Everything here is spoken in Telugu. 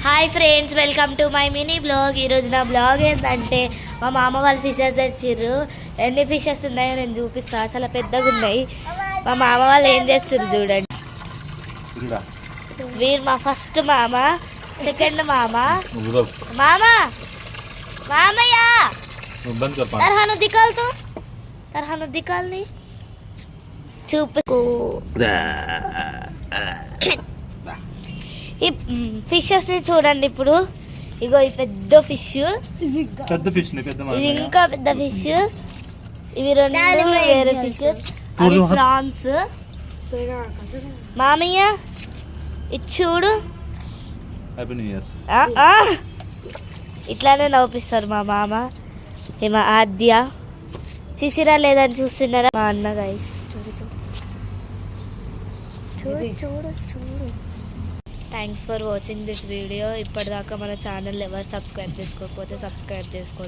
Hi friends, welcome to my mini blog. ఈరోజు నా బ్లాగ్ ఏంటంటే మా మామ వాళ్ళు ఫిషెస్ తెచ్చిర్రు. ఎన్ని ఫిషెస్ ఉన్నాయో నేను చూపిస్తా. చాలా పెద్దగా ఉన్నాయి. మా మామ వాళ్ళు ఏం చేస్తారు చూడండి. వీరు మా ఫస్ట్ మామ, సెకండ్ మామ. మామయ్య తర్హాను దికాలతో తర్హాను దికాల్ని చూపు. ఈ ఫిషెస్ ని చూడండి. ఇప్పుడు ఇగో ఈ పెద్ద ఫిష్, ఇది ఇంకా పెద్ద ఫిష్. ఇవి రెండు వేరే ఫిషెస్, అవి ప్రాన్స్. మామయ్య ఇది చూడు. ఇట్లానే నవ్విస్తారు మా మామ. ఏమో ఆద్య చిసిరా లేదని చూస్తున్నారా మా అన్న. గైస్ చూడు చూడు చూడు చూడు చూడు. Thanks for watching this video. ఇప్పటిదాకా మన ఛానల్ ఎవరు సబ్స్క్రైబ్ చేసుకోకపోతే సబ్స్క్రైబ్ చేసుకోండి.